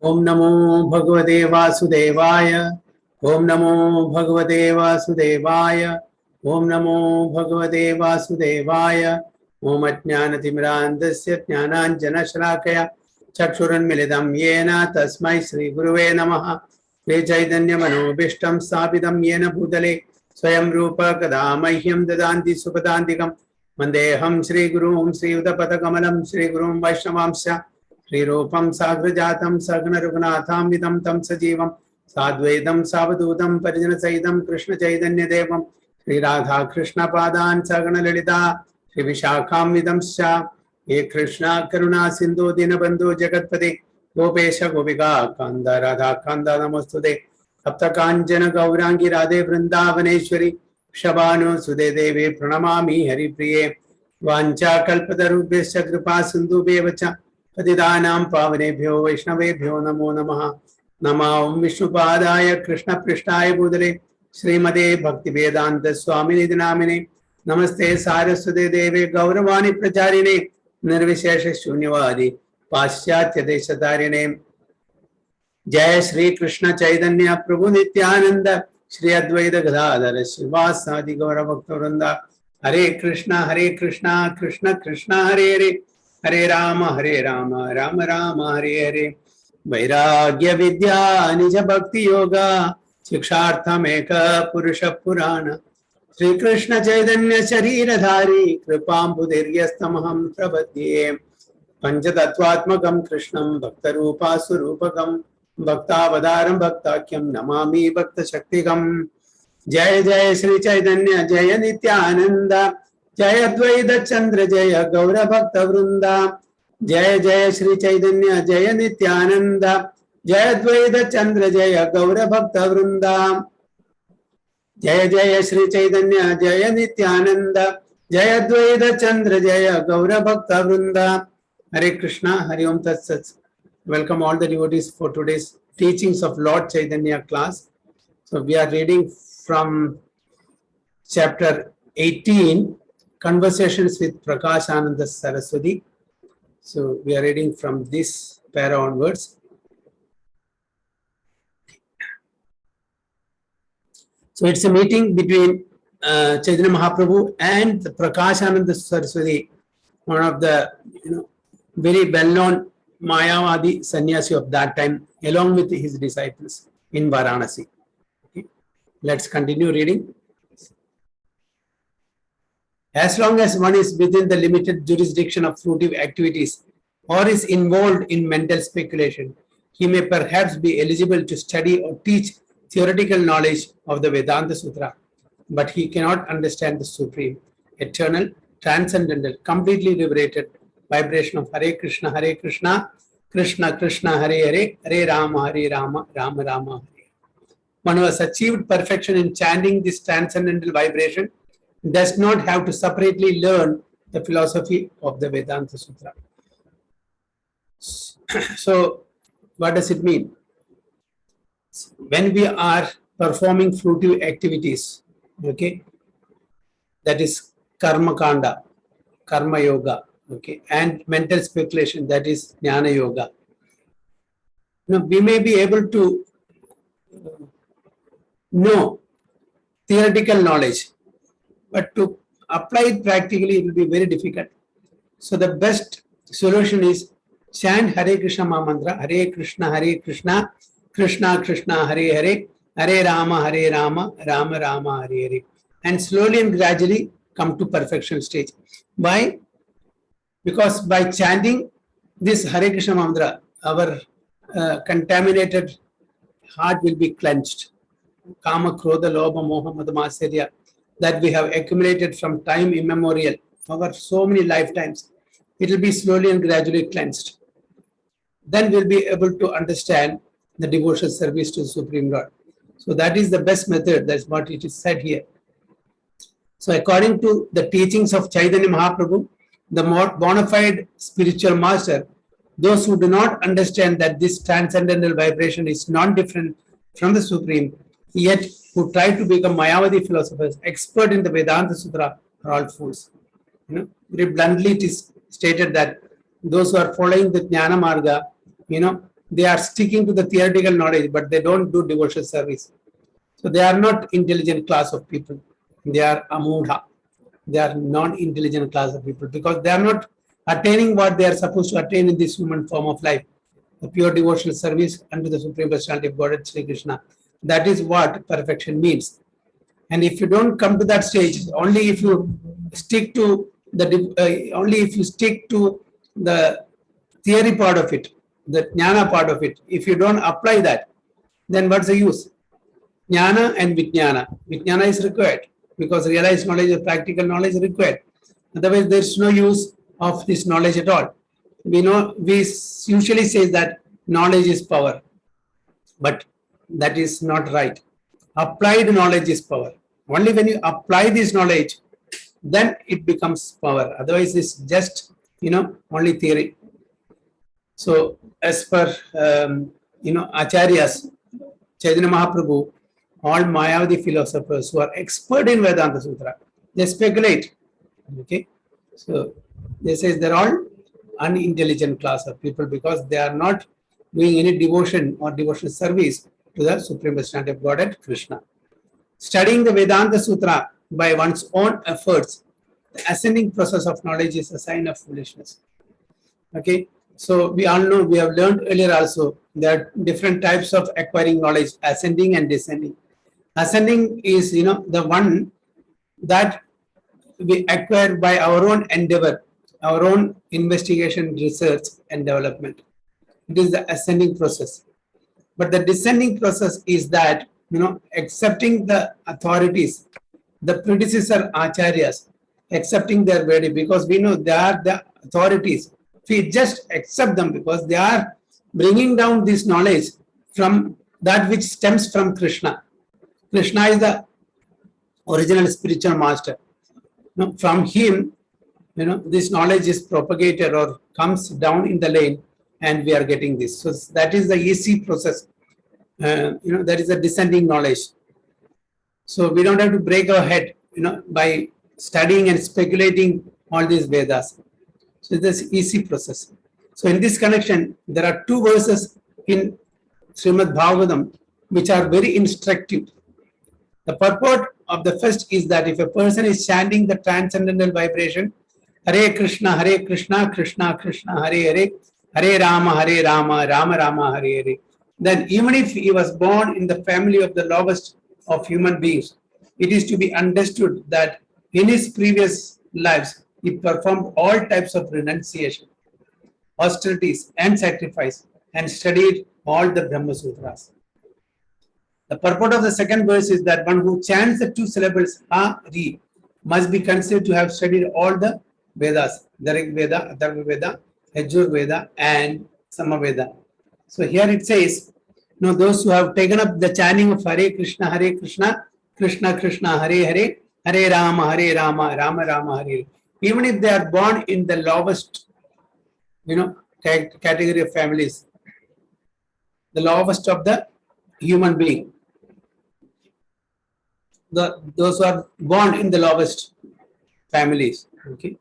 Om Namo Bhagavate Vasudevaya. Om Namo Bhagavate Vasudevaya. Om Namo Bhagavate Vasudevaya. Om Ajnanatimrandasya Jnananjana Shalakaya Chakshuranmilidam Yena Tasmai Shri Guruve Namaha. Shri Chaitanya Manobishtam Sthapitam Yena Bhutale Swayam Rupa Kadamahyam Dadanti Supadantikam Mandeham Shri Gurum Shri Udapatakamanam Shri Gurum Vaishnavamsya Shri Rupam Sagrajatam Sagna Raghunatham Vidam Tam Sajivam Sadvedam Savadutam Parijana Saidam Krishna Chaitanya Devam Shri Radha Krishna Padan Sagana Lalita Shri Vishakham Vidam Sya Ye Krishna Karuna Sindhu Dinabandhu Jagatpati Gopesha Gopika Kanda Radha Kanda Namastude Sapta Kanjana Gaurangi Radhe Vrindavaneshwari Shabano Sude Devi Pranamami Hari Priye Vancha Kalpatarubhesya Kripa Sindhu Bevacha Patidanam Pavanebhyo Vaishnavebhyo Namo Namaha Nama Om Vishnupadaya Krishna Prishtaya Budale Srimade Bhakti Vedanta Swamini Dinamine Namaste Saraswate Deve Gauravani Pracharine Nirvishesha Shunyavadi Paschatya Deshatarine Jai Shri Krishna Chaitanya Prabhu Nityananda Shri Advaita Gadadhara Srivasadi Gaura Bhaktavranda Hare Krishna Krishna Krishna Hare Hare Hare Rama Rama Rama Hare Hare Vairagya Vidya Nija Bhakti Yoga Shikshartham Eka Purusha Purana Shri Krishna Chaitanya Sharira Dhari Kripam Budiryastamaham Prabhadye Panchatattvatmakam Krishnam Bhaktarupa Surupakam Bhaktavadaram Bhaktakyam Namami Bhakta Shaktikam Jaya Jaya Shri Chaitanya Jaya Nityananda Jaya Advaita Chandra Jaya Gaura Bhakta Vrinda Jaya Jaya Shri Chaitanya Jaya Nityananda Jaya Advaita Chandra Jaya Gaura Bhakta Vrinda Jaya Jaya Shri Chaitanya Jaya Nityananda Jaya Advaita Chandra Jaya Gaura Bhakta Vrinda Hare Krishna Hari Om Tat Sat. Welcome all the devotees for today's teachings of Lord Chaitanya class. So we are reading from chapter 18, Conversations with Prakash Ananda Saraswati. So we are reading from this para onwards. So it's a meeting between Chaitanya Mahaprabhu and Prakash Ananda Saraswati, one of the very well-known Mayavadi sannyasi of that time, along with his disciples in Varanasi. Okay. Let's continue reading. As long as one is within the limited jurisdiction of fruitive activities or is involved in mental speculation, he may perhaps be eligible to study or teach theoretical knowledge of the Vedanta Sutra, but he cannot understand the supreme, eternal, transcendental, completely liberated vibration of Hare Krishna, Krishna Krishna, Hare Hare, Hare Rama, Rama Rama, Hare. One who has achieved perfection in chanting this transcendental vibration does not have to separately learn the philosophy of the Vedanta Sutra. So, what does it mean? When we are performing fruitive activities, okay, that is karma kanda, karma yoga, okay, and mental speculation, that is jnana yoga. Now, we may be able to know theoretical knowledge, but to apply it practically, it will be very difficult. So the best solution is chant Hare Krishna Mantra, Hare Krishna, Krishna Krishna, Hare Hare, Hare Rama, Rama Rama, Hare Hare, and slowly and gradually come to perfection stage. Why? Because by chanting this Hare Krishna Mantra, our contaminated heart will be cleansed. Kama, Krodha, Lobha, Moha, Mada, Matsarya, that we have accumulated from time immemorial, over so many lifetimes, it will be slowly and gradually cleansed. Then we'll be able to understand the devotional service to the Supreme Lord. So that is the best method. That's what it is said here. So according to the teachings of Chaitanya Mahaprabhu, the more bona fide spiritual master, those who do not understand that this transcendental vibration is non-different from the Supreme, yet who try to become Mayavadi philosophers, expert in the Vedanta Sutra, are all fools. Very bluntly it is stated that those who are following the Jnana Marga, they are sticking to the theoretical knowledge, but they don't do devotional service. So they are not intelligent class of people. They are amudha. They are non-intelligent class of people because they are not attaining what they are supposed to attain in this human form of life. The pure devotional service unto the Supreme Personality of Godhead, Sri Krishna. That is what perfection means. And if you don't come to that stage, only if you stick to the theory part of it, the jnana part of it, if you don't apply that, then what's the use? Jnana and vijnana. Vijnana is required because realized knowledge or practical knowledge is required. Otherwise, there's no use of this knowledge at all. We usually say that knowledge is power, but that is not right. Applied knowledge is power. Only when you apply this knowledge, then it becomes power. Otherwise, it's just only theory. So, as per Acharyas, Chaitanya Mahaprabhu, all Mayavadi philosophers who are expert in Vedanta Sutra, they speculate. Okay, so they say they're all unintelligent class of people because they are not doing any devotion or devotional service to the Supreme Personality of Godhead, Krishna. Studying the Vedanta Sutra by one's own efforts, the ascending process of knowledge is a sign of foolishness. Okay, so we all know, we have learned earlier also, there are different types of acquiring knowledge, ascending and descending. Ascending is, the one that we acquire by our own endeavor, our own investigation, research and development. It is the ascending process. But the descending process is that, accepting the authorities, the predecessor acharyas, accepting their verdict, because we know they are the authorities. We just accept them because they are bringing down this knowledge from that which stems from Krishna. Krishna is the original spiritual master. From him, this knowledge is propagated or comes down in the lane, and we are getting this. So that is the easy process. That is a descending knowledge. So we don't have to break our head, by studying and speculating all these Vedas. So it's an easy process. So in this connection, there are two verses in Srimad Bhagavatam which are very instructive. The purport of the first is that if a person is chanting the transcendental vibration, Hare Krishna, Krishna Krishna, Hare Hare, Hare Rama, Rama Rama, Hare Hare, then even if he was born in the family of the lowest of human beings, it is to be understood that in his previous lives, he performed all types of renunciation, austerities and sacrifice, and studied all the Brahma Sutras. The purport of the second verse is that one who chants the two syllables Hari must be considered to have studied all the Vedas, the Rig Veda, Atharva Veda, Yajur Veda, and Samaveda. So here it says, those who have taken up the chanting of Hare Krishna, Krishna Krishna, Hare Hare, Hare Rama, Rama Rama, Hare, even if they are born in the lowest, category of families, the lowest of the human being, those who are born in the lowest families, okay,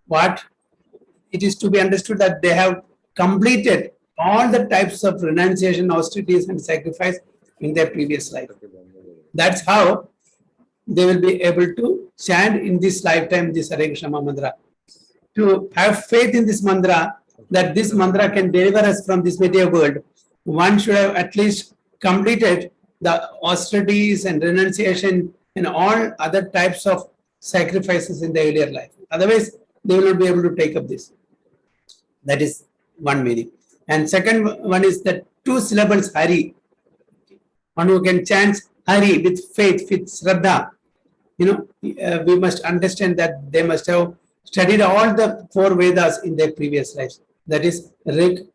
what it is to be understood that they have completed all the types of renunciation, austerities and sacrifice in their previous life. That's how they will be able to chant in this lifetime this Hare Krishna mantra. To have faith in this mantra, that this mantra can deliver us from this material world, one should have at least completed the austerities and renunciation and all other types of sacrifices in the earlier life. Otherwise, they will not be able to take up this. That is one meaning. And second one is the two syllables Hari. One who can chant Hari with faith, with Shraddha. We must understand that they must have studied all the four Vedas in their previous lives. That is Rig,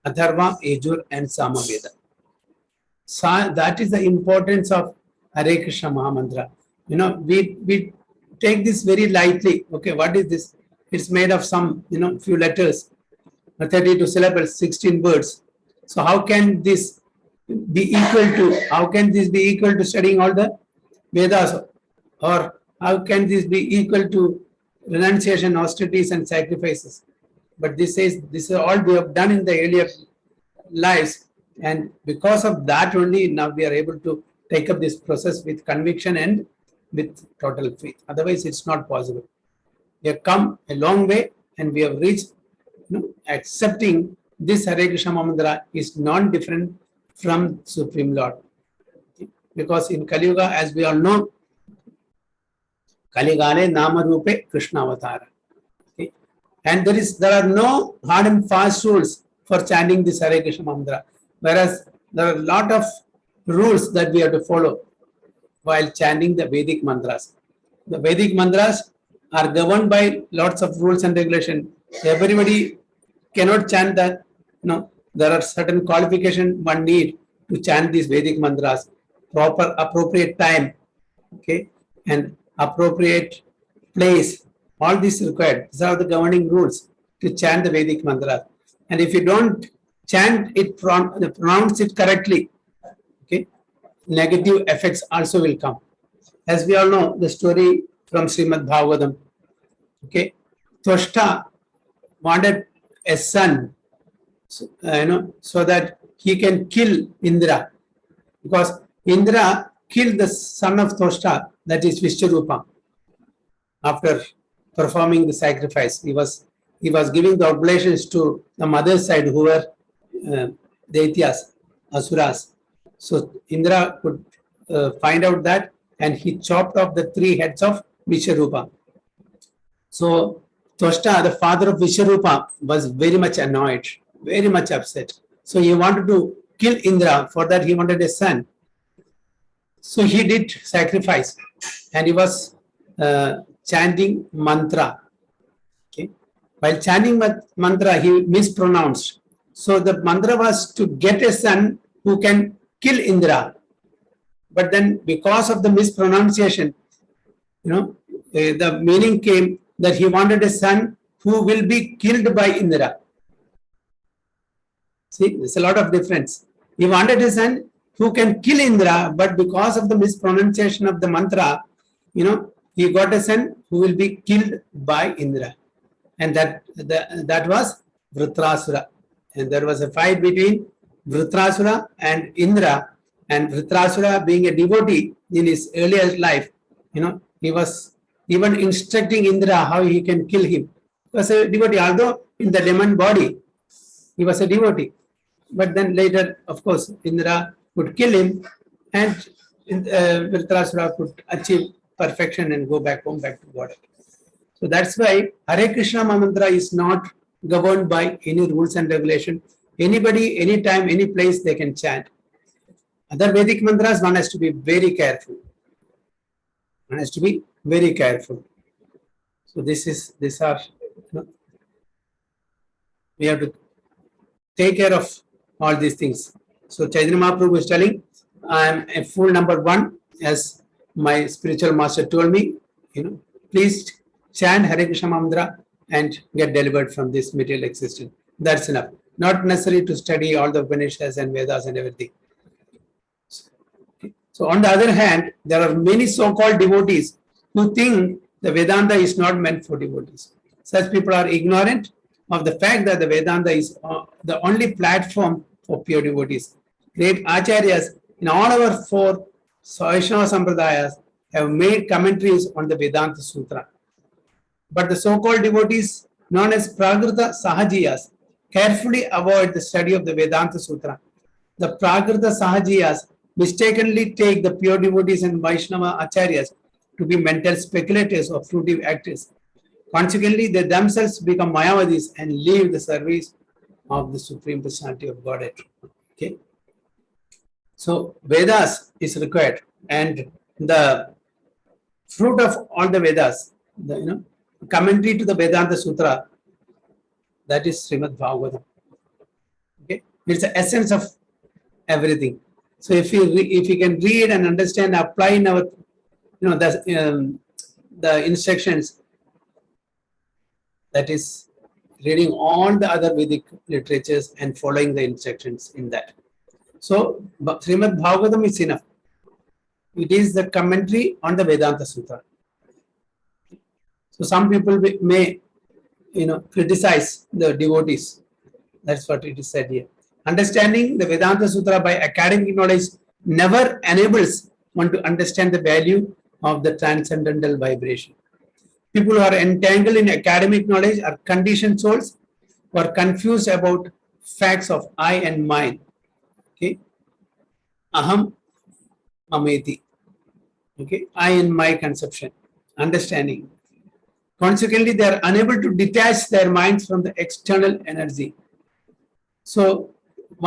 Atharva, Yajur and Samaveda. That is the importance of Hare Krishna Mahamantra. We take this very lightly. Okay, what is this? It's made of some, few letters, 32 syllables, 16 words. So how can this be equal to studying all the Vedas? Or how can this be equal to renunciation, austerities and sacrifices? But this says, this is all we have done in the earlier lives, and because of that only now we are able to take up this process with conviction and with total faith. Otherwise, it's not possible. We have come a long way and we have reached, accepting this Hare Krishna mantra is non-different from Supreme Lord. Because in Kali Yuga, as we all know, Kali Gale Nama Rupe Krishna Avatara. Okay? And there are no hard and fast rules for chanting this Hare Krishna mantra. Whereas there are a lot of rules that we have to follow while chanting the Vedic mantras. The Vedic mantras are governed by lots of rules and regulations. Everybody cannot chant that. There are certain qualifications one need to chant these Vedic mantras. Proper, appropriate time, okay, and appropriate place. All this is required. These are the governing rules to chant the Vedic mantra. And if you don't chant it, pronounce it correctly, okay, negative effects also will come. As we all know, the story from Srimad Bhagavatam, okay, Toshta wanted a son, so that he can kill Indra, because Indra killed the son of Toshta, that is Vishwarupa, after performing the sacrifice. He was giving the oblations to the mother's side, who were Daityas, Asuras. So Indra could find out that, and he chopped off the 3 heads of Vishwarupa. So Toshta, the father of Vishwarupa, was very much annoyed, very much upset. So he wanted to kill Indra. For that he wanted a son. So he did sacrifice, and he was chanting mantra. Okay. While chanting mantra, he mispronounced. So the mantra was to get a son who can kill Indra. But then because of the mispronunciation, the meaning came that he wanted a son who will be killed by Indra. See, there's a lot of difference. He wanted a son who can kill Indra, but because of the mispronunciation of the mantra, he got a son who will be killed by Indra. And that was Vritrasura. And there was a fight between Vritrasura and Indra. And Vritrasura, being a devotee in his earlier life, he was even instructing Indra how he can kill him. He was a devotee, although in the demon body, he was a devotee. But then later, of course, Indra could kill him, and Vritrasura could achieve perfection and go back home, back to God. So that's why Hare Krishna mantra is not governed by any rules and regulation. Anybody, anytime, any place, they can chant. Other Vedic mantras, one has to be very careful. One has to be very careful. So these are, we have to take care of all these things. So Chaitanya Mahaprabhu is telling, I am a fool number 1, as my spiritual master told me, please chant Hare Krishna mantra and get delivered from this material existence. That's enough. Not necessary to study all the Upanishads and Vedas and everything. So on the other hand, there are many so-called devotees who think the Vedanta is not meant for devotees. Such people are ignorant of the fact that the Vedanta is the only platform for pure devotees. Great acharyas in all our 4 Vaishnava Sampradayas have made commentaries on the Vedanta Sutra. But the so-called devotees known as Prakrita Sahajiyas carefully avoid the study of the Vedanta Sutra. The Prakrita Sahajiyas mistakenly take the pure devotees and Vaishnava acharyas to be mental speculators or fruitive actors. Consequently, they themselves become Mayavadis and leave the service of the Supreme Personality of Godhead. Okay. So Vedas is required, and the fruit of all the Vedas, the commentary to the Vedanta Sutra, that is Srimad Bhagavatam. Okay, it's the essence of everything. So if we can read and understand, apply in our, the instructions, that is reading all the other Vedic literatures and following the instructions in that. So Srimad Bhagavatam is enough. It is the commentary on the Vedanta Sutra. So some people may, criticize the devotees. That's what it is said here. Understanding the Vedanta Sutra by academic knowledge never enables one to understand the value of the transcendental vibration. People who are entangled in academic knowledge are conditioned souls who are confused about facts of I and mine. Okay, aham, mameti. Okay, I and my conception, understanding. Consequently, they are unable to detach their minds from the external energy. So,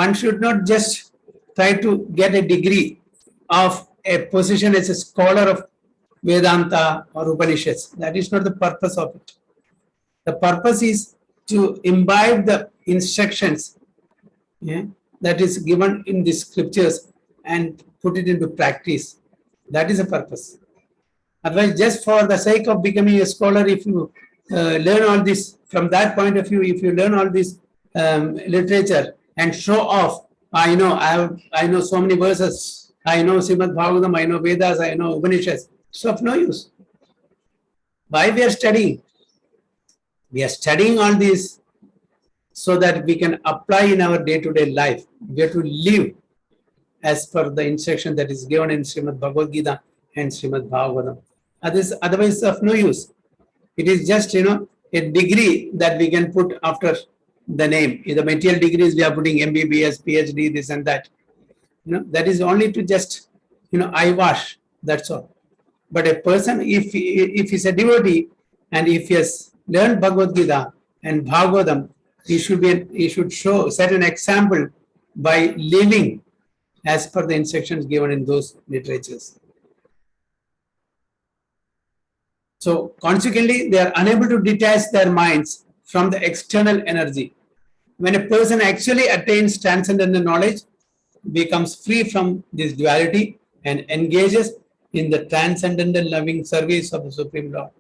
one should not just try to get a degree of a position as a scholar of Vedanta or Upanishads. That is not the purpose of it. The purpose is to imbibe the instructions, yeah, that is given in the scriptures and put it into practice. That is the purpose. Otherwise, just for the sake of becoming a scholar, if you learn all this from that point of view, if you learn all this literature and show off, I know so many verses, I know Srimad Bhagavatam, I know Vedas, I know Upanishads. It's of no use. Why we are studying? We are studying all this so that we can apply in our day-to-day life. We have to live as per the instruction that is given in Srimad Bhagavad Gita and Srimad Bhagavatam. Otherwise, it's of no use. It is just, a degree that we can put after the name. In the material degrees, we are putting MBBS, PhD, this and that. That is only to just, eyewash. That's all. But a person, if he's a devotee and if he has learned Bhagavad Gita and Bhagavatam, he should set an example by living as per the instructions given in those literatures. So consequently, they are unable to detach their minds from the external energy. When a person actually attains transcendental knowledge, becomes free from this duality and engages in the transcendental loving service of the Supreme Lord.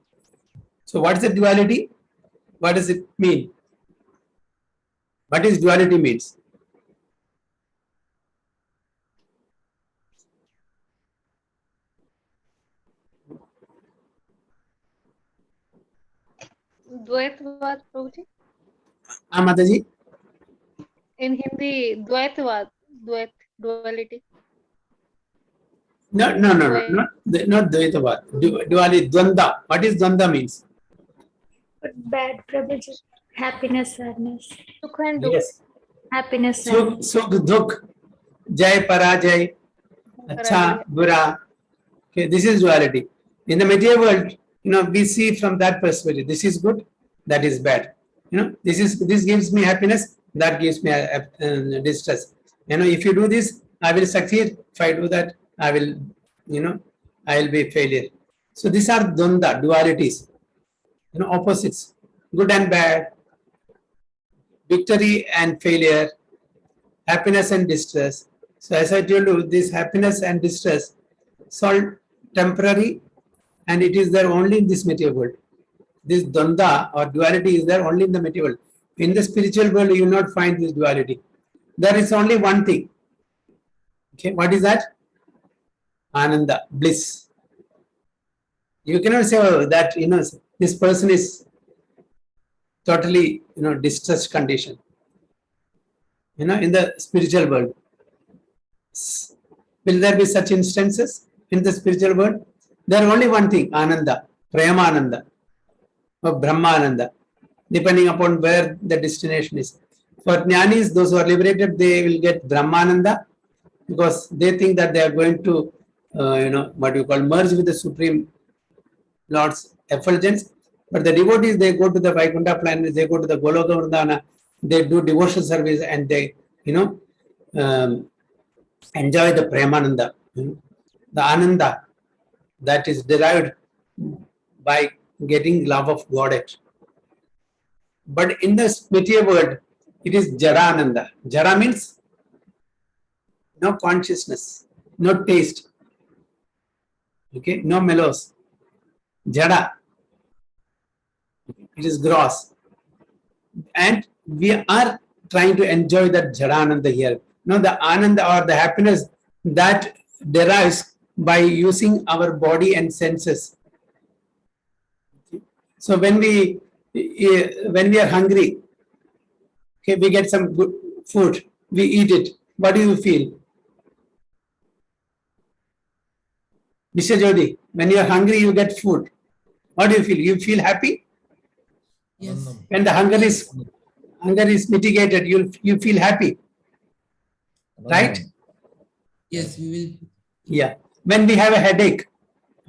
So what is the duality? What does it mean? What is duality means? द्वैतवाद प्रभुजी हाँ माता जी in Hindi द्वैतवाद duality no not Dvaitavad. Duality, Dvanda. What is Dvanda means? Good, bad, Prabhuji. Happiness, sadness. Sukh and dukh. Yes. Happiness, Sukh, Dukh, Jai, Parajay, Acha, Bura. Okay, this is duality. In the material world, we see from that perspective. This is good, that is bad. This gives me happiness, that gives me distress. If you do this, I will succeed. If I do that, I will be failure. So these are dvanda, dualities, opposites, good and bad, victory and failure, happiness and distress. So as I told you, this happiness and distress is all temporary and it is there only in this material world. This dvanda or duality is there only in the material world. In the spiritual world, you will not find this duality. There is only one thing. Okay, what is that? Ananda, bliss. You cannot say that this person is totally distressed condition. In the spiritual world, will there be such instances in the spiritual world? There is only one thing: Ananda, Premananda, or Brahmananda, depending upon where the destination is. For Jnanis, those who are liberated, they will get Brahmananda because they think that they are going to what you call merge with the Supreme Lord's effulgence. But the devotees, they go to the Vaikuntha planet, they go to the Goloka Vrindana, they do devotional service and they enjoy the Premananda, the Ananda that is derived by getting love of Godhead. But in the material world, it is Jara Ananda. Jara means no consciousness, no taste, okay, no mellows. Jada, it is gross. And we are trying to enjoy that Jadananda here. The Ananda or the happiness that derives by using our body and senses. So when we are hungry, okay, we get some good food. we eat it, what do you feel? Mr. Jodi, when you are hungry, you get food. What do you feel? You feel happy? Yes. When the hunger is mitigated, you feel happy, right? Yes, we will. Yeah. When we have a headache,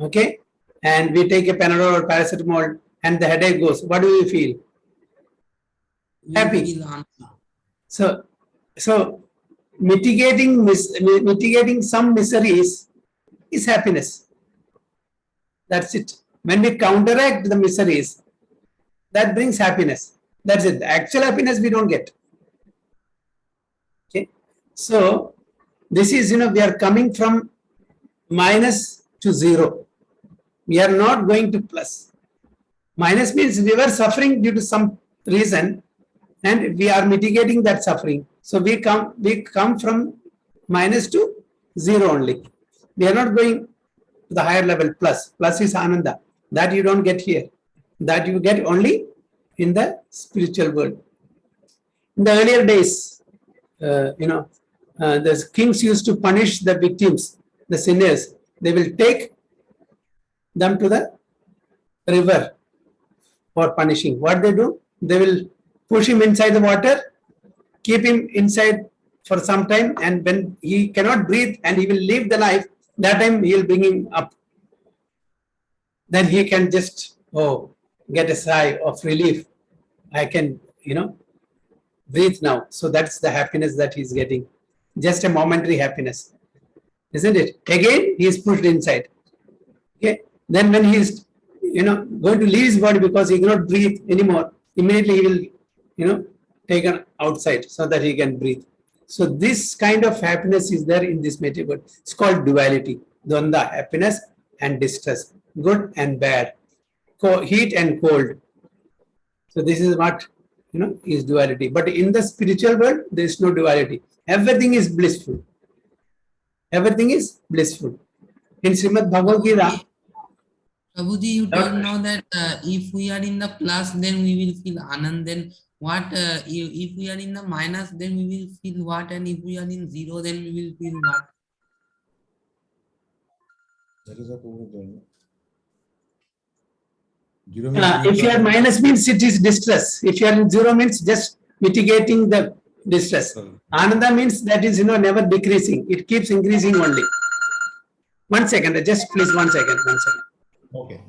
okay, and we take a Panadol or paracetamol, and the headache goes, what do you feel? We Happy. feel happy. So mitigating some miseries is happiness. That's it. When we counteract the miseries, that brings happiness. That's it. The actual happiness we don't get. Okay. So this is, we are coming from minus to zero. We are not going to plus. Minus means we were suffering due to some reason, and we are mitigating that suffering. So we come from minus to zero only. We are not going to the higher level plus. Plus is ananda. That you don't get here. That you get only in the spiritual world. In the earlier days, the kings used to punish the victims, the sinners. They will take them to the river for punishing. What they do? They will push him inside the water, keep him inside for some time, and when he cannot breathe and he will leave the life, that time he will bring him up. Then he can just get a sigh of relief. I can, breathe now. So that's the happiness that he's getting. Just a momentary happiness. Isn't it? Again, he is pushed inside. Okay. Then when he is, going to leave his body because he cannot breathe anymore, immediately he will, taken outside so that he can breathe. So this kind of happiness is there in this material world. It's called duality. Dvanda, happiness and distress, good and bad, heat and cold. So this is what, is duality. But in the spiritual world, there is no duality. Everything is blissful. Everything is blissful. In Srimad Bhagavad Gita, Prabhuji, you told now that if we are in the plus, then we will feel anand. Then what? If we are in the minus, then we will feel what? And if we are in zero, then we will feel what? if you are minus means it is distress. If you are in zero means just mitigating the distress. Ananda means that is, never decreasing. It keeps increasing only. 1 second, just please 1 second, 1 second. Okay.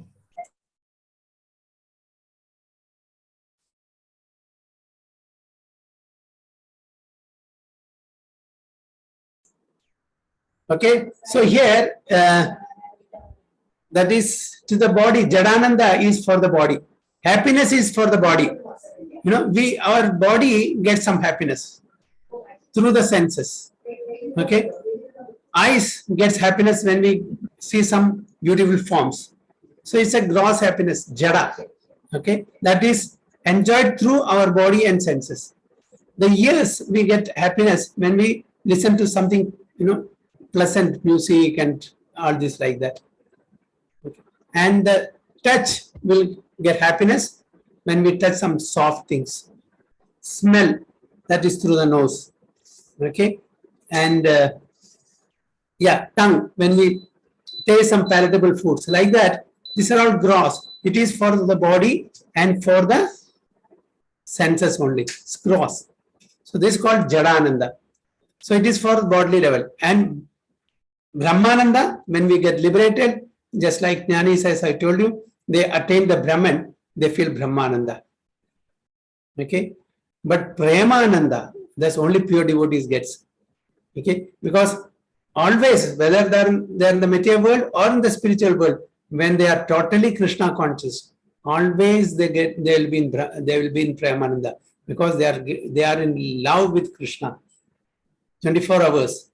Okay, so here that is to the body. Jadananda is for the body. Happiness is for the body. Our body gets some happiness through the senses. Okay, eyes gets happiness when we see some beautiful forms. So it's a gross happiness, jada. Okay, that is enjoyed through our body and senses. The ears, we get happiness when we listen to something, pleasant music and all this like that. Okay. And the touch will get happiness when we touch some soft things. Smell, that is through the nose. Okay, and tongue, when we taste some palatable foods like that. These are all gross. It is for the body and for the senses only. It's gross. So this is called Jadananda. So it is for bodily level. And Brahmananda, when we get liberated, just like Jnani says, I told you, they attain the Brahman, they feel Brahmananda. Okay. But Premananda, that's only pure devotees gets. Okay. Because always, whether they're in the material world or in the spiritual world, when they are totally Krishna conscious, always they will be in Premananda, because they are in love with Krishna 24 hours.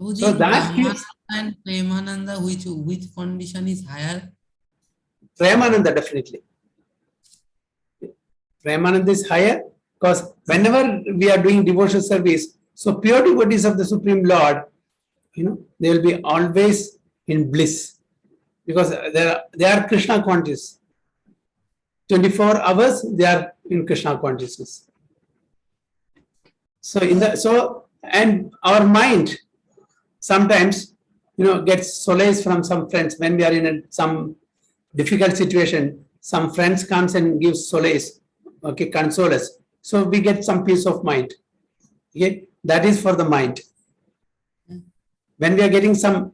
Prabhuji, So that Brahmananda keeps and Premananda, which condition is higher? Premananda, definitely. Premananda is higher because whenever we are doing devotional service, so pure devotees of the Supreme Lord, they will be always in bliss because they are Krishna conscious. 24 hours they are in Krishna consciousness. So and our mind sometimes gets solace from some friends when we are in some difficult situation. Some friends comes and gives solace, okay, console us. So we get some peace of mind. Okay, that is for the mind. When we are getting some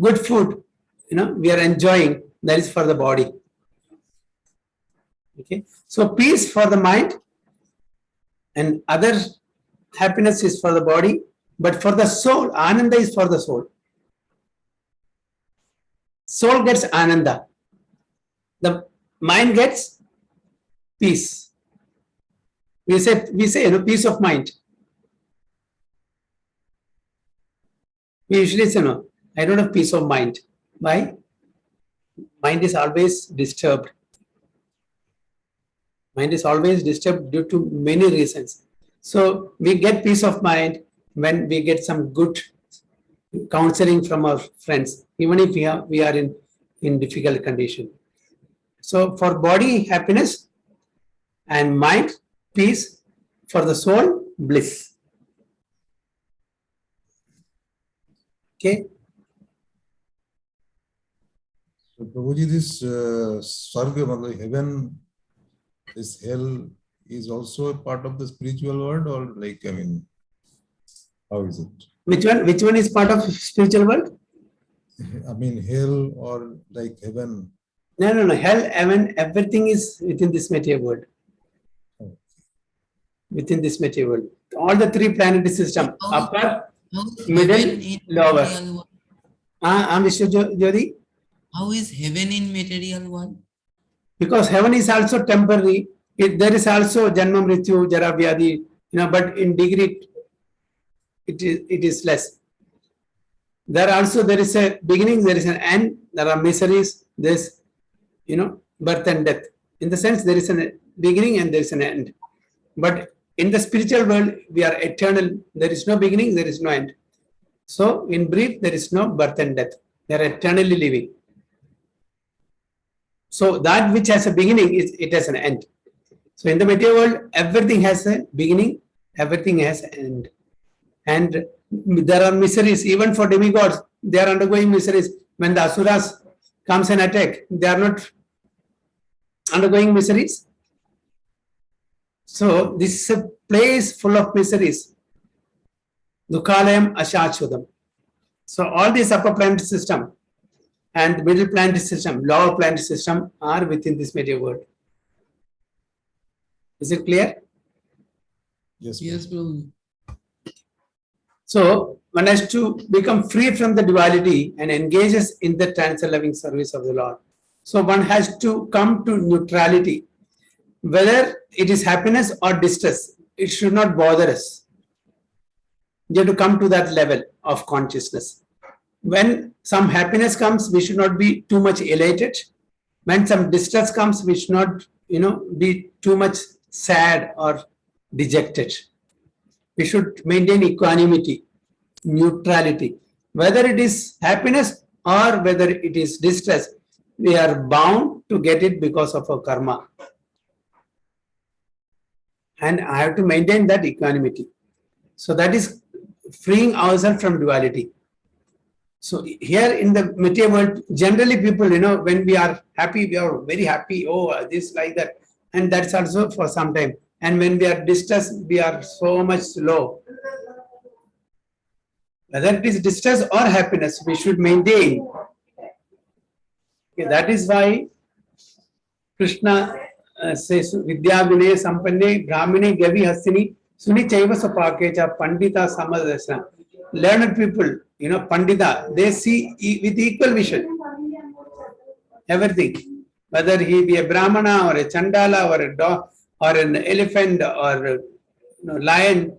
good food, we are enjoying, that is for the body. Okay, so peace for the mind and other happiness is for the body, but for the soul, ananda is for the soul. Soul gets ananda. The mind gets peace. We say peace of mind. We usually say no, I don't have peace of mind. Why? Mind is always disturbed. Mind is always disturbed due to many reasons. So we get peace of mind when we get some good counseling from our friends, even if we are in difficult condition. So for body happiness and mind peace, for the soul bliss. Okay. So Prabhuji, this Sarga, heaven, this hell is also a part of the spiritual world, or like, I mean, how is it? Which one is part of spiritual world? I mean, hell or like heaven. No. Hell, heaven, everything is within this material world. Within this material world. All the three planetary system, upper, middle, lower. I'm Vishnu Jyoti. How is heaven in material world? Because heaven is also temporary. There is also Janma Mrityu, Jara Vyadhi, but in degree it is less. There is a beginning, there is an end, there are miseries, there's birth and death. In the sense there is a beginning and there is an end. But in the spiritual world, we are eternal. There is no beginning, there is no end. So in brief, there is no birth and death. They are eternally living. So that which has a beginning, it has an end. So in the material world, everything has a beginning, everything has an end. And there are miseries, even for demigods, they are undergoing miseries. When the asuras comes and attack, they are not undergoing miseries. So this is a place full of miseries. Dukhalayam ashachudam. So all these upper planetary system and middle planetary system, lower planetary system are within this material world. Is it clear? Yes. Yes, Prabhuji. So one has to become free from the duality and engages in the trans-loving service of the Lord. So one has to come to neutrality. Whether it is happiness or distress, it should not bother us. You have to come to that level of consciousness. When some happiness comes, we should not be too much elated. When some distress comes, we should not, be too much sad or dejected. We should maintain equanimity, neutrality. Whether it is happiness or whether it is distress, we are bound to get it because of our karma. And I have to maintain that equanimity. So that is freeing ourselves from duality. So here in the material world, generally people, when we are happy, we are very happy. Oh, this like that. And that's also for some time. And when we are distressed, we are so much low. Whether it is distress or happiness, we should maintain. Okay, that is why Krishna says, Vidya Vinay Sampanne Brahmini Gavi Hasini Suni Chaiva Sapakecha Pandita Samadasana. Learned people, Pandita, they see with equal vision everything. Whether he be a Brahmana or a Chandala or a dog or an elephant or a lion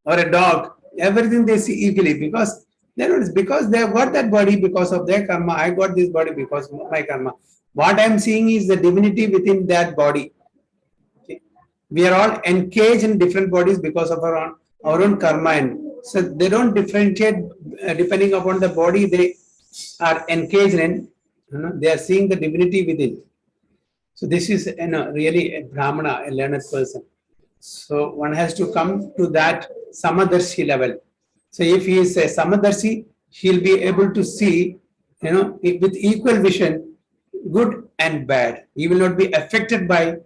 or a dog, everything they see equally because they have got that body because of their karma. I got this body because of my karma. What I am seeing is the divinity within that body. Okay. We are all engaged in different bodies because of our own karma, and so they don't differentiate depending upon the body they are engaged in. They are seeing the divinity within. So this is really a Brahmana, a learned person. So one has to come to that Samadarshi level. So if he is a Samadarshi, he'll be able to see, with equal vision, good and bad. He will not be affected by,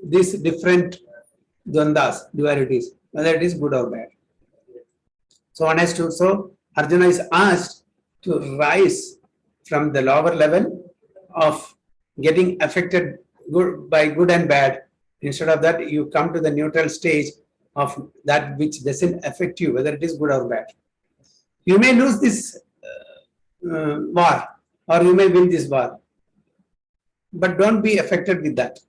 these different dvandas, dualities, whether it is good or bad. So one has to, so Arjuna is asked to rise from the lower level of getting affected by good and bad. Instead of that, you come to the neutral stage of that which doesn't affect you, whether it is good or bad. You may lose this war, or you may win this war, but don't be affected with that.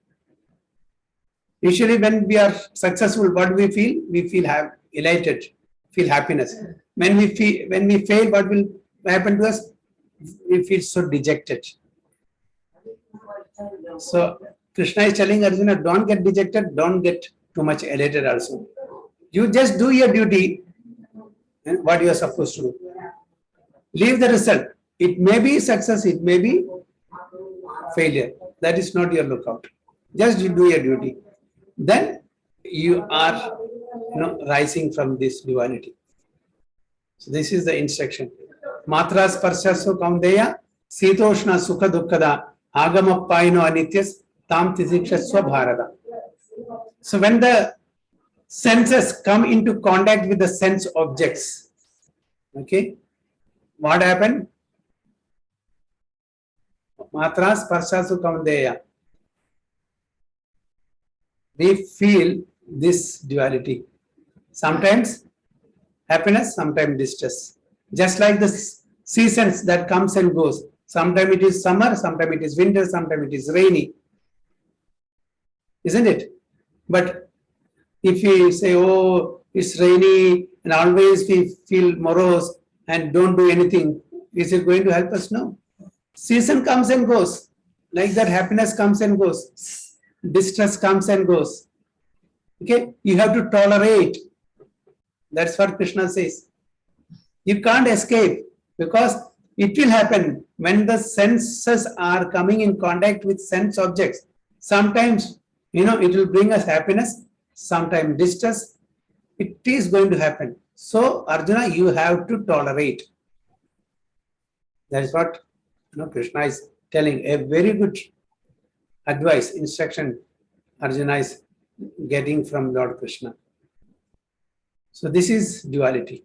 Usually when we are successful, what do we feel? We feel elated, feel happiness. When we fail, what will happen to us? We feel so dejected. So Krishna is telling Arjuna, don't get dejected, don't get too much elated also. You just do your duty and what you are supposed to do. Leave the result. It may be success, it may be failure. That is not your lookout. Just do your duty. Then you are rising from this duality. So this is the instruction. Matra sparshasu kaundeya sitoshna sukha dukkada agamappayino anityas tam titikshasva bharata. So when the senses come into contact with the sense objects, okay, what happened? Matra sparshasu kaundeya. We feel this duality. Sometimes happiness, sometimes distress. Just like the seasons that comes and goes. Sometimes it is summer, sometimes it is winter, sometimes it is rainy. Isn't it? But if we say, oh, it's rainy and always we feel morose and don't do anything, is it going to help us? No. Season comes and goes. Like that, happiness comes and goes. Distress comes and goes. Okay, you have to tolerate. That's what Krishna says. You can't escape because it will happen when the senses are coming in contact with sense objects. Sometimes, it will bring us happiness, sometimes distress. It is going to happen. So, Arjuna, you have to tolerate. That is what Krishna is telling. A very good advice, instruction Arjuna is getting from Lord Krishna. So this is duality.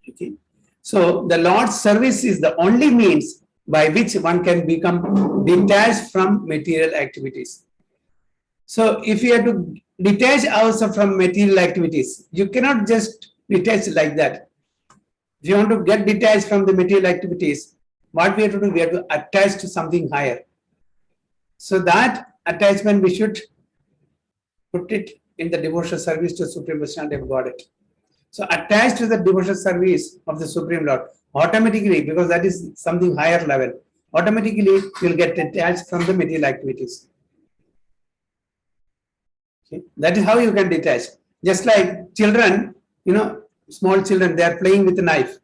Okay. So the Lord's service is the only means by which one can become detached from material activities. So if you have to detach ourselves from material activities, you cannot just detach like that. If you want to get detached from the material activities, what we have to do? We have to attach to something higher. So that attachment we should put it in the devotional service to Supreme Personality of Godhead. So attached to the devotional service of the Supreme Lord, automatically, because that is something higher level, automatically you will get detached from the material activities. Okay? That is how you can detach. Just like children, small children, they are playing with a knife.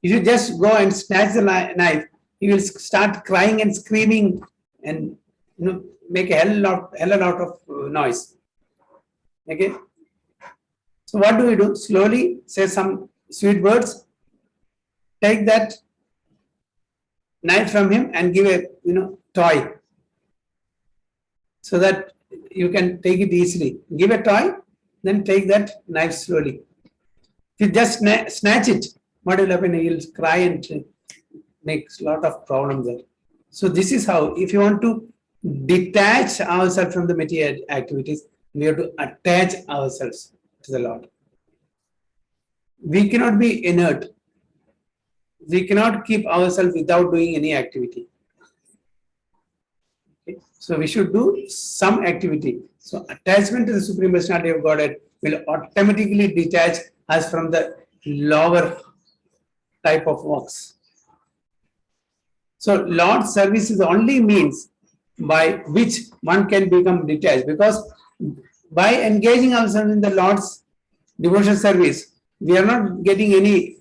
If you just go and snatch the knife, you will start crying and screaming and make a hell lot of noise. Okay. So what do we do? Slowly say some sweet words. Take that knife from him and give a toy, so that you can take it easily. Give a toy, then take that knife slowly. If you just snatch it, what will happen? He will cry and makes a lot of problems there. So this is how, if you want to detach ourselves from the material activities, we have to attach ourselves to the Lord. We cannot be inert. We cannot keep ourselves without doing any activity. Okay? So we should do some activity. So attachment to the Supreme Personality of Godhead will automatically detach us from the lower type of works. So Lord's service is the only means by which one can become detached, because by engaging ourselves in the Lord's devotional service, we are not getting any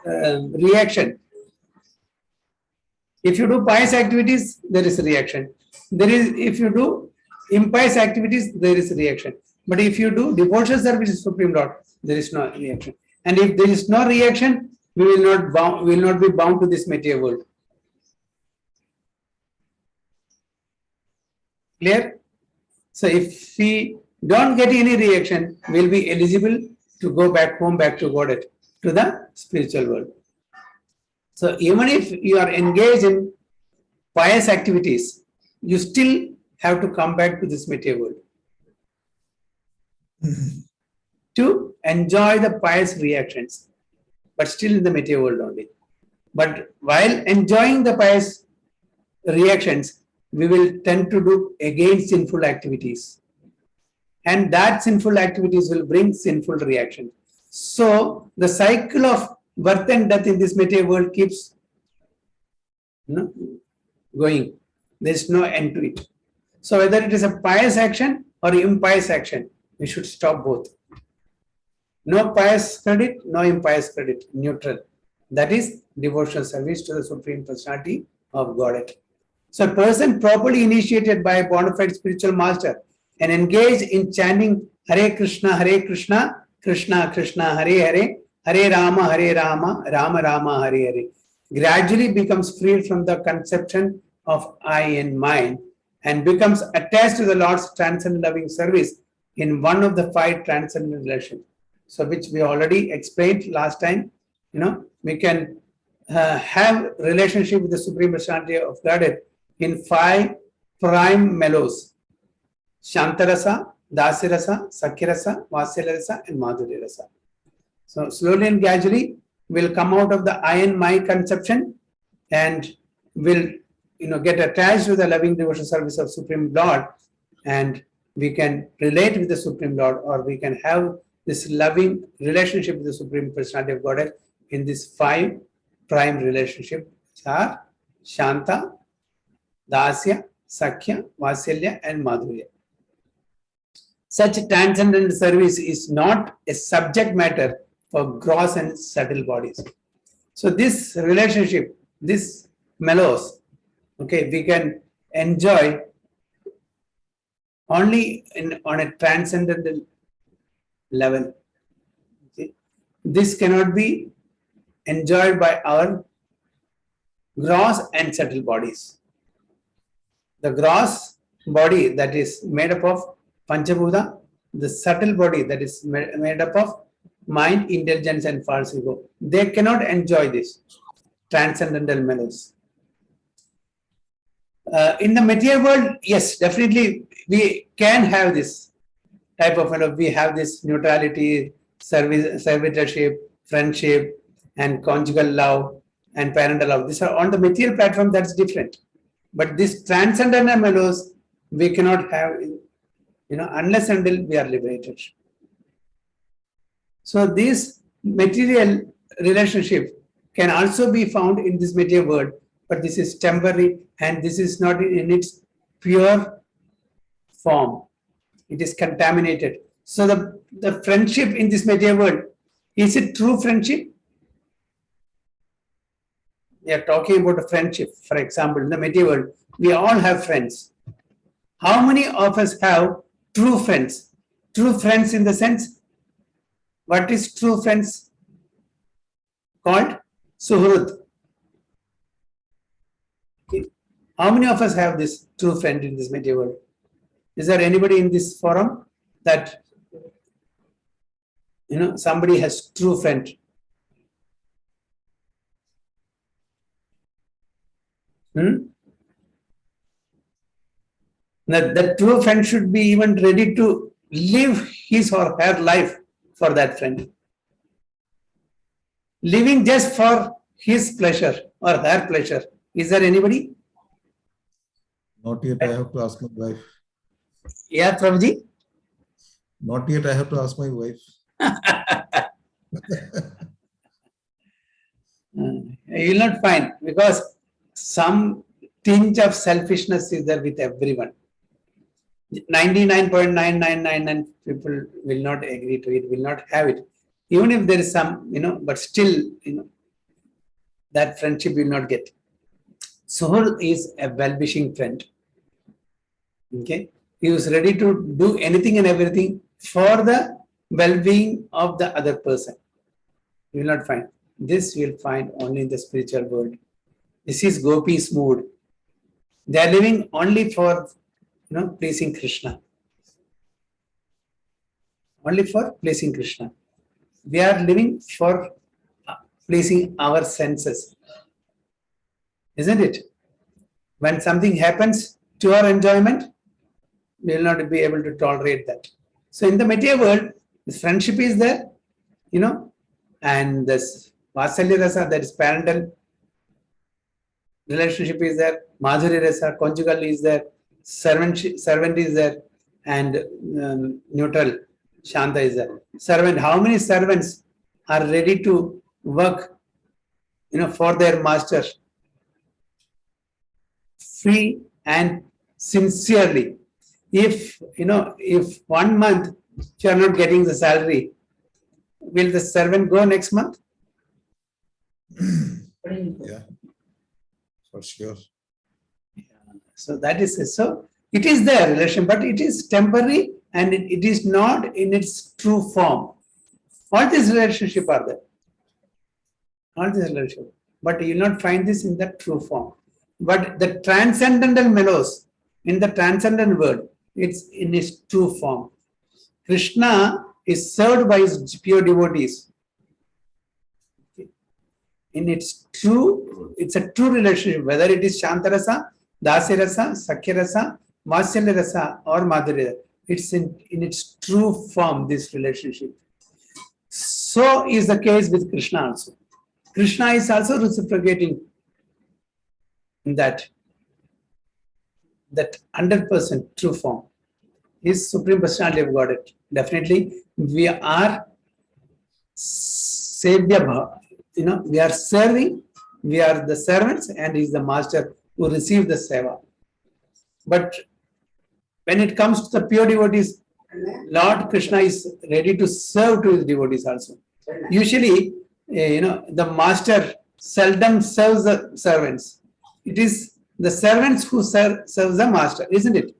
reaction. If you do pious activities, there is a reaction. there is, if you do impious activities, there is reaction. But if you do devotional service to Supreme Lord, there is no reaction. And if there is no reaction, we will not be bound to this material world. Clear? So if we don't get any reaction, we'll be eligible to go back home, back to Godhead, to the spiritual world. So even if you are engaged in pious activities, you still have to come back to this material world to enjoy the pious reactions, but still in the material world only. But while enjoying the pious reactions, we will tend to do again sinful activities. And that sinful activities will bring sinful reaction. So the cycle of birth and death in this material world keeps going. There is no end to it. So whether it is a pious action or impious action, we should stop both. No pious credit, no impious credit, neutral. That is devotional service to the Supreme Personality of Godhead. So a person properly initiated by a bona fide spiritual master and engaged in chanting Hare Krishna, Krishna Krishna, Hare Rama, Rama Rama, Hare Hare, gradually becomes freed from the conception of I and mine and becomes attached to the Lord's transcendent loving service in one of the 5 transcendent relations. So which we already explained last time. We can have relationship with the Supreme Personality of Godhead in 5 prime mellows: Shantarasa, Dasirasa, Sakhirasa, Vasalarasa, and Madhurya-rasa. So slowly and gradually we'll come out of the I and my conception and will get attached to the loving devotional service of Supreme Lord, and we can relate with the Supreme Lord, or we can have this loving relationship with the Supreme Personality of Godhead in these 5 prime relationships, which are Shanta, Dasya, Sakhya, Vasalya, and Madhurya. Such transcendental service is not a subject matter for gross and subtle bodies. So this relationship, this mellows, we can enjoy only on a transcendental level. This cannot be enjoyed by our gross and subtle bodies. The gross body that is made up of Panchabhuta, the subtle body that is made up of mind, intelligence, and false ego, they cannot enjoy this transcendental mellows. In the material world, yes, definitely we can have this type of we have this neutrality, servitorship, friendship, and conjugal love and parental love. These are on the material platform, that's different. But this transcendental mellows we cannot have, unless until we are liberated. So this material relationship can also be found in this material world, but this is temporary and this is not in its pure form. It is contaminated. So the friendship in this material world, is it true friendship? We are talking about a friendship. For example, in the material world, we all have friends. How many of us have true friends? True friends in the sense, what is true friends called? Suhrut. How many of us have this true friend in this material world? Is there anybody in this forum that somebody has true friend? The true friend should be even ready to live his or her life for that friend. Living just for his pleasure or her pleasure. Is there anybody? Not yet, I have to ask my wife. Yeah, Prabhuji? Not yet, I have to ask my wife. You will not find, because some tinge of selfishness is there with everyone. 99.9999 people will not agree to it, will not have it. Even if there is some, but still, that friendship will not get. Suhur is a well-wishing friend. Okay, he was ready to do anything and everything for the well-being of the other person. You will not find this. You will find only in the spiritual world. This is gopis' mood. They are living only for pleasing Krishna. Only for pleasing Krishna. We are living for pleasing our senses, isn't it? When something happens to our enjoyment, we will not be able to tolerate that. So in the material world, this friendship is there, and this Vatsalya Rasa, that is parental relationship is there, Madhurya Rasa, conjugal is there, servant is there, and neutral, Shanta is there. Servant, how many servants are ready to work, for their master, free and sincerely? If 1 month you are not getting the salary, will the servant go next month? Yeah, for sure. So that is it. So it is their relation, but it is temporary and it is not in its true form. All these relationships are there. All these relationships. But you will not find this in the true form. But the transcendental mellows in the transcendent world, it's in its true form. Krishna is served by his pure devotees. In its true, it's a true relationship, whether it is Shantarasa, Dasirasa, Sakyarasa, Matsalya Rasa, or Madhurya. It's in its true form, this relationship. So is the case with Krishna also. Krishna is also reciprocating in that 100% true form. His Supreme Personality of Godhead. Definitely, we are Sevya Bhava. We are serving, we are the servants, and he is the master who receive the seva. But when it comes to the pure devotees, Lord Krishna is ready to serve to his devotees also. Usually, the master seldom serves the servants. It is the servants who serves the master, isn't it?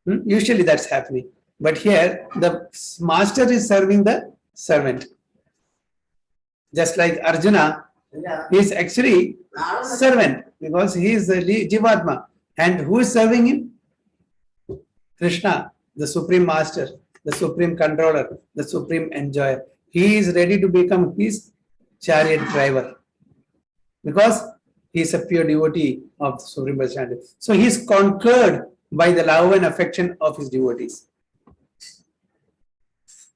Usually that's happening. But here, the master is serving the servant. Just like Arjuna, he is actually servant because he is the Jivatma. And who is serving him? Krishna, the Supreme Master, the Supreme Controller, the Supreme Enjoyer. He is ready to become his chariot driver because he is a pure devotee of the Supreme Personality. So he is conquered by the love and affection of his devotees.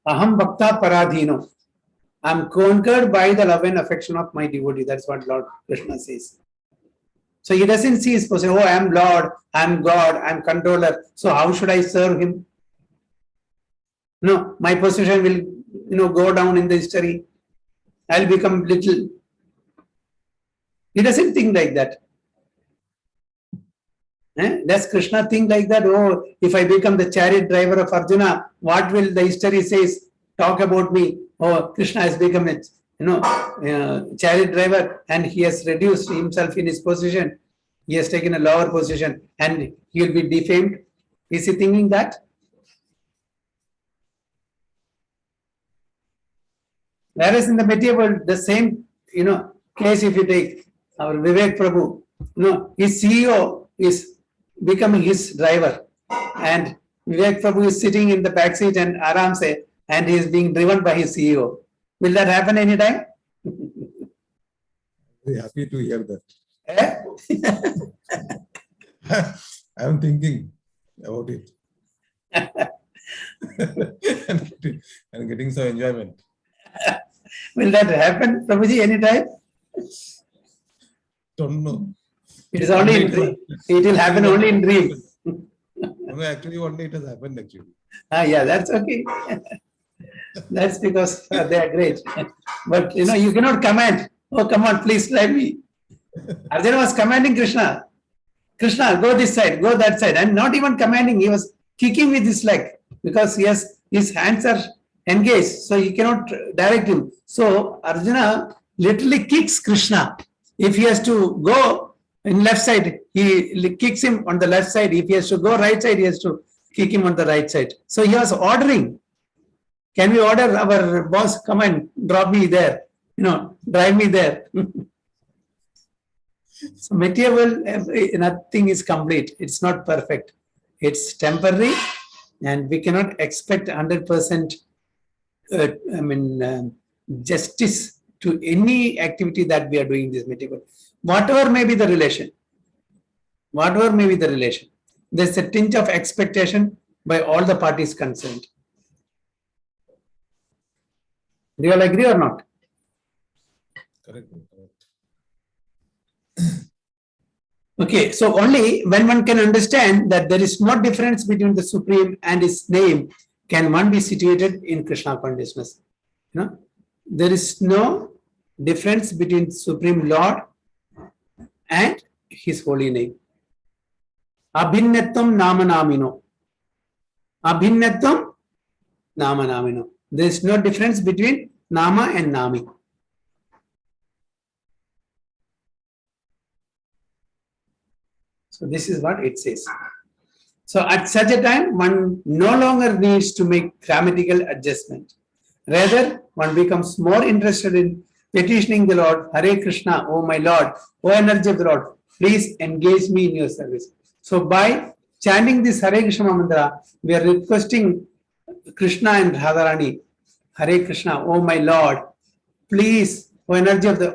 Aham Bhakta Paradhino. I am conquered by the love and affection of my devotee. That's what Lord Krishna says. So he doesn't see his position. Oh, I am Lord, I am God, I am controller. So how should I serve him? No, my position will, go down in the history. I'll become little. He doesn't think like that. Does Krishna think like that? Oh, if I become the chariot driver of Arjuna, what will the history says? Talk about me. Oh, Krishna has become a chariot driver and he has reduced himself in his position. He has taken a lower position and he will be defamed. Is he thinking that? Whereas in the material world, the same case, if you take our Vivek Prabhu, his CEO is becoming his driver and Vivek Prabhu is sitting in the back seat and aram se, and he is being driven by his CEO. Will that happen anytime? Very happy to hear that. Eh? I am thinking about it. and getting some enjoyment. Will that happen, Prabhuji, anytime? Don't know. It is only in dream. It will happen only in dream. No, actually, one day it has happened actually. Yeah, that's okay. That's because they are great. But you cannot command. Oh, come on, please drive me. Arjuna was commanding Krishna. Krishna, go this side, go that side. And not even commanding, he was kicking with his leg because his hands are engaged, so he cannot direct him. So Arjuna literally kicks Krishna. If he has to go In left side, he kicks him on the left side. If he has to go right side, he has to kick him on the right side. So he was ordering. Can we order our boss, come and drop me there? Drive me there. So material, nothing is complete. It's not perfect. It's temporary, and we cannot expect 100% justice to any activity that we are doing this material. Whatever may be the relation, there's a tinge of expectation by all the parties concerned. Do you all agree or not? Correct. Okay, so only when one can understand that there is no difference between the Supreme and his name can one be situated in Krishna consciousness. There is no difference between Supreme Lord and his holy name. Abhinnatvam namanamino. Abhinnatvam namanamino. There is no difference between Nama and Nami. So this is what it says. So at such a time, one no longer needs to make grammatical adjustment. Rather, one becomes more interested in petitioning the Lord, Hare Krishna, oh my Lord, oh energy of the Lord, please engage me in your service. So by chanting this Hare Krishna mantra, we are requesting Krishna and Radharani, Hare Krishna, oh my Lord, please, oh energy of the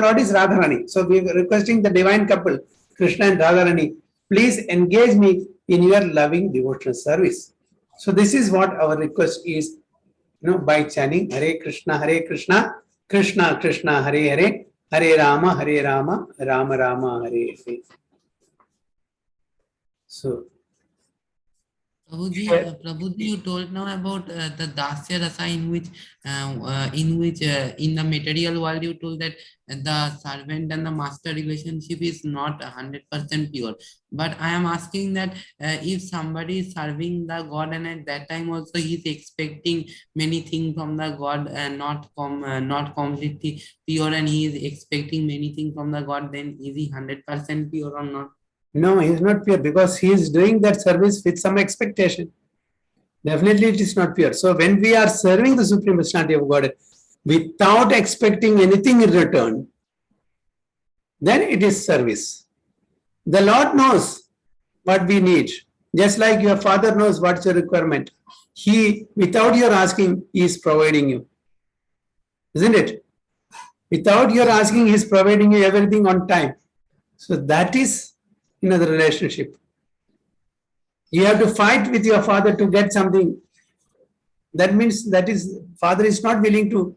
Lord is Radharani. So we are requesting the divine couple, Krishna and Radharani, please engage me in your loving devotional service. So this is what our request is, by chanting Hare Krishna, Krishna Krishna, Hare Hare, Hare Rama, Rama Rama, Hare Hare. So, Prabhuji, you told now about the dasya rasa in the material world you told that the servant and the master relationship is not 100% pure. But I am asking that if somebody is serving the God and at that time also he is expecting many things from the God and not completely pure, and he is expecting many things from the God, then is he 100% pure or not? No, he is not pure because he is doing that service with some expectation. Definitely it is not pure. So when we are serving the Supreme Personality of God without expecting anything in return, then it is service. The Lord knows what we need. Just like your father knows what's your requirement. He, without your asking, he is providing you. Isn't it? Without your asking, he is providing you everything on time. So that is the relationship. You have to fight with your father to get something. That means father is not willing to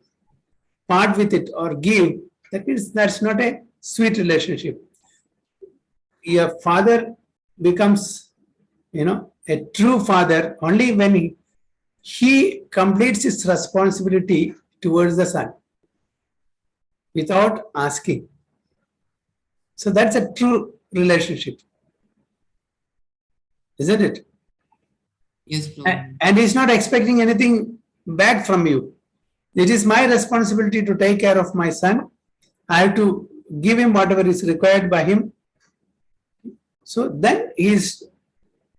part with it or give. That means that's not a sweet relationship. Your father becomes, a true father only when he completes his responsibility towards the son without asking. So that's a true relationship, isn't it? Yes, and he's not expecting anything back from you. It is my responsibility to take care of my son. I have to give him whatever is required by him. So then he is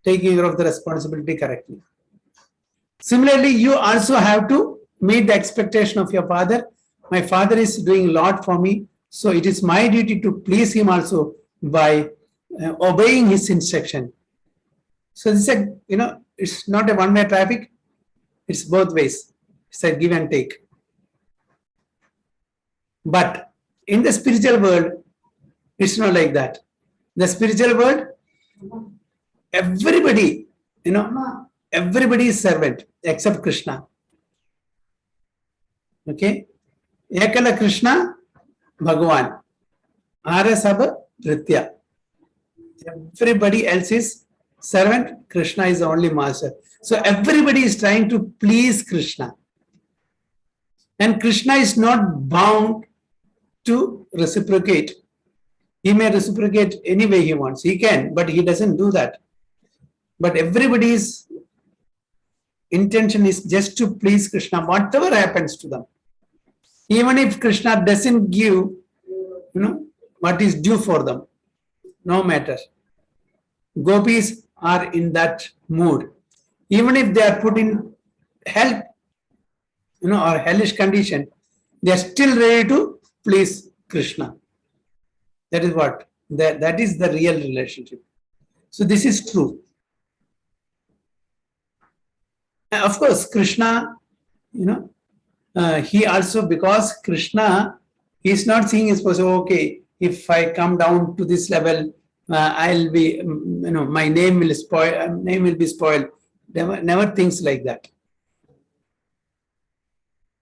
taking care of the responsibility correctly. Similarly, you also have to meet the expectation of your father. My father is doing a lot for me, so it is my duty to please him also by obeying his instruction. So this is it's not a one-way traffic, it's both ways. It's a give and take. But in the spiritual world, it's not like that. The spiritual world, everybody is servant except Krishna. Okay? Ekala Krishna, Bhagavan. Ara Sabha, Ritya. Everybody else is servant. Krishna is the only master. So everybody is trying to please Krishna. And Krishna is not bound to reciprocate. He may reciprocate any way he wants. He can, but he doesn't do that. But everybody's intention is just to please Krishna, whatever happens to them. Even if Krishna doesn't give, what is due for them. no matter. Gopis are in that mood. Even if they are put in hell, or hellish condition, they are still ready to please Krishna. That is what, that is the real relationship. So this is true. And of course, Krishna, he also, because Krishna, he is not seeing his person, okay, if I come down to this level, I'll be, my name will be spoiled. Never thinks like that.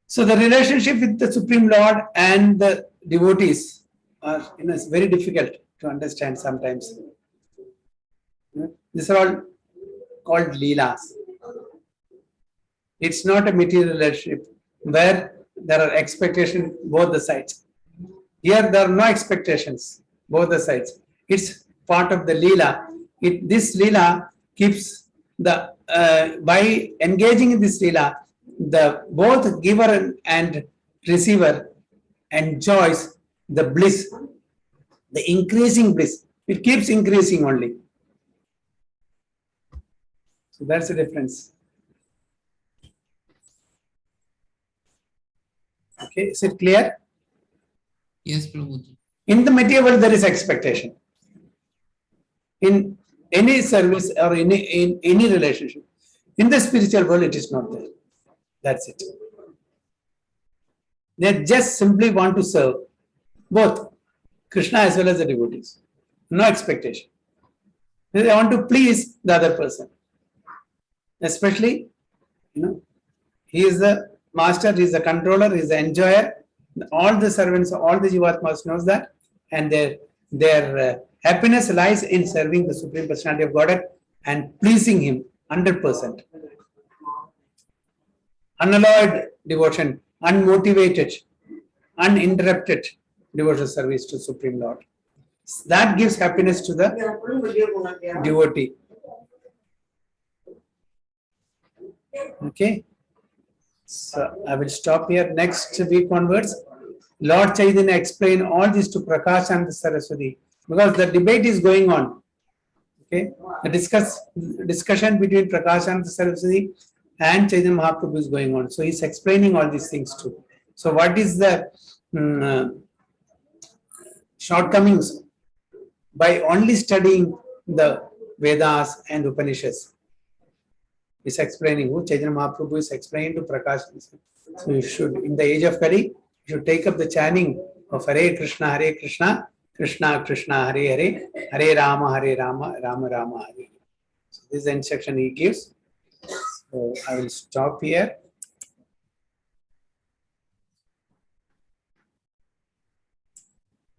So the relationship with the Supreme Lord and the devotees are, it's very difficult to understand sometimes. These are all called leelas. It's not a material relationship where there are expectations both the sides. Here there are no expectations both the sides. It's part of the leela. This leela keeps the by engaging in this leela, the both giver and receiver enjoys the bliss, the increasing bliss. It keeps increasing only. So that's the difference. Okay, is it clear? Yes, Prabhuji. In the material world, there is expectation. In any service or in any relationship. In the spiritual world, it is not there. That's it. They just simply want to serve both Krishna as well as the devotees. No expectation. They want to please the other person. Especially, he is the master, he is the controller, he is the enjoyer. All the servants, all the Jivatmas knows that, and their happiness lies in serving the Supreme Personality of Godhead and pleasing him 100%. Unalloyed devotion, unmotivated, uninterrupted devotional service to Supreme Lord. That gives happiness to the devotee. Okay. So I will stop here. Next week onwards, Lord Chaitanya explain all this to Prakash and Saraswati, because the debate is going on. Okay, the discussion between Prakash and Saraswati and Chaitanya Mahaprabhu is going on. So he's explaining all these things too. So what is the shortcomings by only studying the Vedas and Upanishads? Is explaining, who Chaitanya Mahaprabhu is explaining to Prakash. So you should, in the age of Kali, you should take up the chanting of Hare Krishna, Krishna Krishna, Hare Hare, Hare Rama, Rama Rama, Hare. So this is the instruction he gives. So I will stop here.